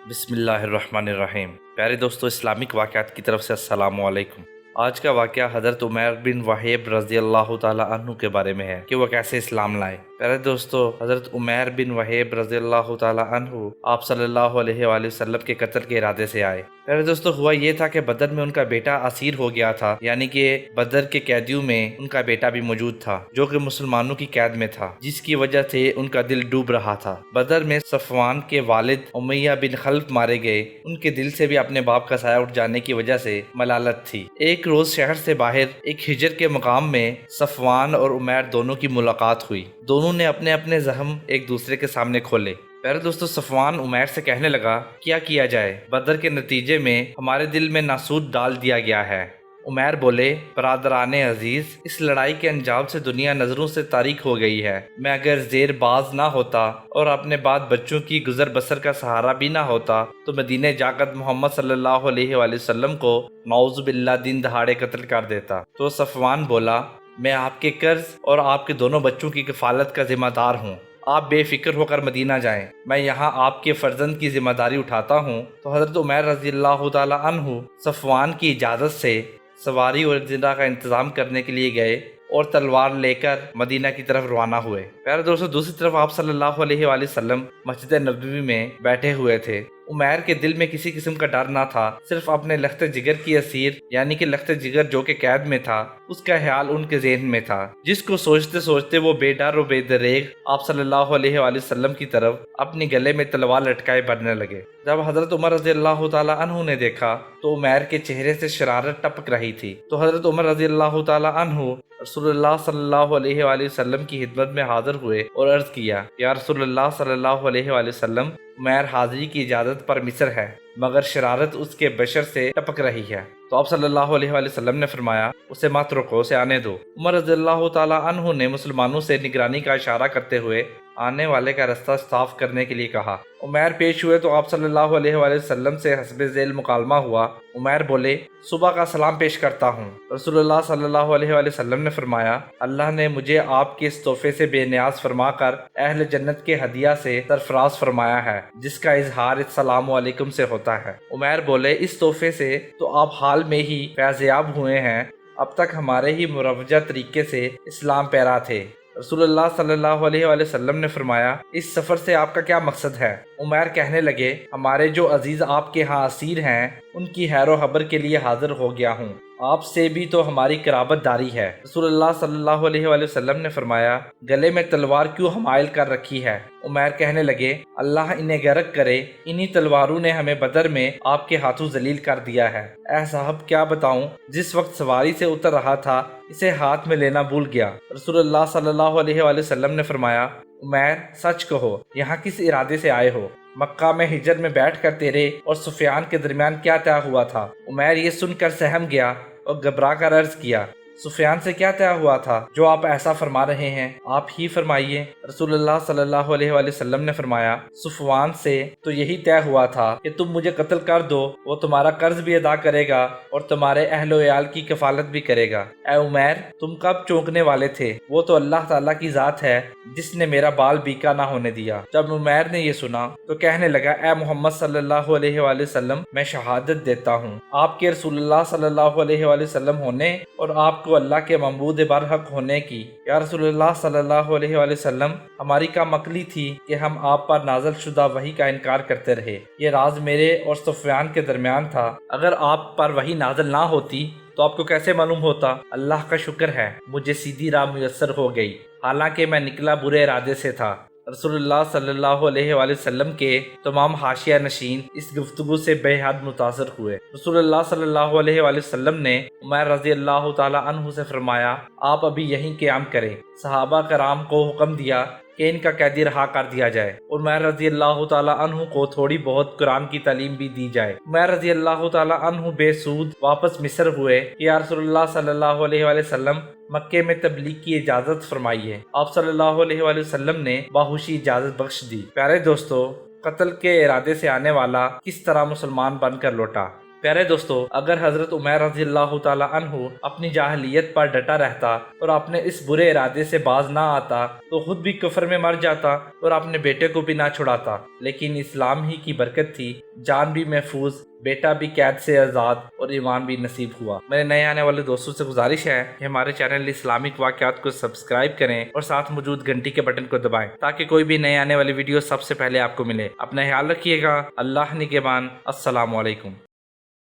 بسم اللہ الرحمن الرحیم۔ پیارے دوستو، اسلامک واقعات کی طرف سے السلام علیکم۔ آج کا واقعہ حضرت عمیر بن وہیب رضی اللہ تعالی عنہ کے بارے میں ہے کہ وہ کیسے اسلام لائے۔ پیارے دوستو، حضرت عمیر بن وہیب رضی اللہ تعالی عنہ آپ صلی اللہ علیہ وآلہ وسلم کے قتل کے ارادے سے آئے۔ پیارے دوستو، ہوا یہ تھا کہ بدر میں ان کا بیٹا اسیر ہو گیا تھا، یعنی کہ بدر کے قیدیوں میں ان کا بیٹا بھی موجود تھا جو کہ مسلمانوں کی قید میں تھا، جس کی وجہ سے ان کا دل ڈوب رہا تھا۔ بدر میں صفوان کے والد امیہ بن خلف مارے گئے۔ ان کے دل سے بھی اپنے باپ کا سایہ اٹھ جانے کی وجہ سے ملالت تھی۔ ایک روز شہر سے باہر ایک ہجر کے مقام میں صفوان اور عمیر دونوں کی ملاقات ہوئی۔ دونوں نے اپنے اپنے زخم ایک دوسرے کے سامنے کھولے۔ پیارے دوستو، صفوان عمیر سے کہنے لگا، کیا جائے؟ بدر کے نتیجے میں ہمارے دل میں ناسود ڈال دیا گیا ہے۔ عمیر بولے، برادران عزیز، اس لڑائی کے انجام سے دنیا نظروں سے تاریک ہو گئی ہے۔ میں اگر زیر باز نہ ہوتا اور اپنے بعد بچوں کی گزر بسر کا سہارا بھی نہ ہوتا تو مدینے جا کر محمد صلی اللہ علیہ وآلہ وسلم کو نعوذ باللہ دن دہاڑے قتل کر دیتا۔ تو صفوان بولا، میں آپ کے قرض اور آپ کے دونوں بچوں کی کفالت کا ذمہ دار ہوں۔ آپ بے فکر ہو کر مدینہ جائیں، میں یہاں آپ کے فرزند کی ذمہ داری اٹھاتا ہوں۔ تو حضرت عمیر رضی اللہ تعالی عنہ صفوان کی اجازت سے سواری اور زندہ کا انتظام کرنے کے لیے گئے اور تلوار لے کر مدینہ کی طرف روانہ ہوئے۔ پیارے دوستو، دوسری طرف آپ صلی اللہ علیہ وآلہ وسلم مسجد نبوی میں بیٹھے ہوئے تھے۔ عمیر کے دل میں کسی قسم کا ڈر نہ تھا، صرف اپنے لخت جگر کی اسیر یعنی کہ لخت جگر جو کہ قید میں تھا، اس کا خیال ان کے ذہن میں تھا، جس کو سوچتے سوچتے وہ بے ڈر و بے دریغ آپ صلی اللہ علیہ وآلہ وسلم کی طرف اپنی گلے میں تلوار لٹکائے بڑھنے لگے۔ جب حضرت عمر رضی اللہ تعالی عنہ نے دیکھا تو عمیر کے چہرے سے شرارت ٹپک رہی تھی۔ تو حضرت عمر رضی اللہ تعالی عنہ رسول اللہ صلی اللہ علیہ وآلہ وسلم کی خدمت میں حاضر ہوئے اور عرض کیا، یا رسول اللہ صلی اللہ علیہ وآلہ وسلم، عمیر حاضری کی اجازت پر مصر ہے، مگر شرارت اس کے بشر سے ٹپک رہی ہے۔ تو آپ صلی اللہ علیہ وآلہ وسلم نے فرمایا، اسے مت روکو، اسے آنے دو۔ عمر رضی اللہ تعالی عنہ نے مسلمانوں سے نگرانی کا اشارہ کرتے ہوئے آنے والے کا رستہ صاف کرنے کے لیے کہا۔ عمیر پیش ہوئے تو آپ صلی اللہ علیہ وآلہ وسلم سے حسب ذیل مکالمہ ہوا۔ عمیر بولے، صبح کا سلام پیش کرتا ہوں۔ رسول اللہ صلی اللہ علیہ وآلہ وسلم نے فرمایا، اللہ نے مجھے آپ کے اس تحفے سے بے نیاز فرما کر اہل جنت کے ہدیہ سے سرفراز فرمایا ہے، جس کا اظہار السلام علیکم سے ہوتا ہے۔ عمیر بولے، اس تحفے سے تو آپ حال میں ہی فیض یاب ہوئے ہیں، اب تک ہمارے ہی مروجہ طریقے سے اسلام پیرا تھے۔ رسول اللہ صلی اللہ علیہ وآلہ وسلم نے فرمایا، اس سفر سے آپ کا کیا مقصد ہے؟ عمیر کہنے لگے، ہمارے جو عزیز آپ کے ہاں اسیر ہیں ان کی خیر و خبر کے لیے حاضر ہو گیا ہوں، آپ سے بھی تو ہماری قرابت داری ہے۔ رسول اللہ صلی اللہ علیہ وآلہ وسلم نے فرمایا، گلے میں تلوار کیوں حمائل کر رکھی ہے؟ عمیر کہنے لگے، اللہ انہیں غرق کرے، انہی تلواروں نے ہمیں بدر میں آپ کے ہاتھوں ذلیل کر دیا ہے۔ اے صاحب، کیا بتاؤں، جس وقت سواری سے اتر رہا تھا اسے ہاتھ میں لینا بھول گیا۔ رسول اللہ صلی اللہ علیہ وآلہ وسلم نے فرمایا، عمیر سچ کہو، یہاں کس ارادے سے آئے ہو؟ مکہ میں ہجر میں بیٹھ کر تیرے اور سفیان کے درمیان کیا طے ہوا تھا؟ عمیر یہ سن کر سہم گیا اور گھبرا کر عرض کیا، سفیان سے کیا طے ہوا تھا جو آپ ایسا فرما رہے ہیں؟ آپ ہی فرمائیے۔ رسول اللہ صلی اللہ علیہ وآلہ وسلم نے فرمایا، صفوان سے تو یہی طے ہوا تھا کہ تم مجھے قتل کر دو، وہ تمہارا قرض بھی ادا کرے گا اور تمہارے اہل و عیال کی کفالت بھی کرے گا۔ اے عمیر، تم کب چونکنے والے تھے؟ وہ تو اللہ تعالیٰ کی ذات ہے جس نے میرا بال بیکا نہ ہونے دیا۔ جب عمیر نے یہ سنا تو کہنے لگا، اے محمد صلی اللہ علیہ وآلہ وسلم، میں شہادت دیتا ہوں آپ کے رسول اللہ صلی اللہ علیہ وآلہ وسلم ہونے اور آپ کو اللہ کے معبود برحق ہونے کی۔ یا رسول اللہ صلی اللہ علیہ وآلہ وسلم، ہماری کام عقلی تھی کہ ہم آپ پر نازل شدہ وحی کا انکار کرتے رہے، یہ راز میرے اور سفیان کے درمیان تھا، اگر آپ پر وحی نازل نہ ہوتی تو آپ کو کیسے معلوم ہوتا؟ اللہ کا شکر ہے مجھے سیدھی راہ میسر ہو گئی، حالانکہ میں نکلا برے ارادے سے تھا۔ رسول اللہ صلی اللہ علیہ وآلہ وسلم کے تمام حاشیہ نشین اس گفتگو سے بے حد متاثر ہوئے۔ رسول اللہ صلی اللہ علیہ وآلہ وسلم نے عمیر رضی اللہ تعالی عنہ سے فرمایا، آپ ابھی یہیں قیام کریں۔ صحابہ کرام کو حکم دیا کہ ان کا قیدی رہا کر دیا جائے اور عمیر رضی اللہ تعالی عنہ کو تھوڑی بہت قرآن کی تعلیم بھی دی جائے۔ عمیر رضی اللہ تعالی عنہ بے سود واپس مصر ہوئے کہ یا رسول اللہ صلی اللہ علیہ وآلہ وسلم، مکے میں تبلیغ کی اجازت فرمائیے۔ آپ صلی اللہ علیہ وآلہ وسلم نے باہوشی اجازت بخش دی۔ پیارے دوستو، قتل کے ارادے سے آنے والا کس طرح مسلمان بن کر لوٹا۔ پیارے دوستو، اگر حضرت عمیر رضی اللہ تعالی عنہ اپنی جاہلیت پر ڈٹا رہتا اور اپنے اس برے ارادے سے باز نہ آتا تو خود بھی کفر میں مر جاتا اور اپنے بیٹے کو بھی نہ چھڑاتا، لیکن اسلام ہی کی برکت تھی، جان بھی محفوظ، بیٹا بھی قید سے آزاد اور ایمان بھی نصیب ہوا۔ میرے نئے آنے والے دوستوں سے گزارش ہے کہ ہمارے چینل اسلامک واقعات کو سبسکرائب کریں اور ساتھ موجود گھنٹی کے بٹن کو دبائیں تاکہ کوئی بھی نئے آنے والی ویڈیو سب سے پہلے آپ کو ملے۔ اپنا خیال رکھیے گا۔ اللہ نگہبان۔ السلام علیکم۔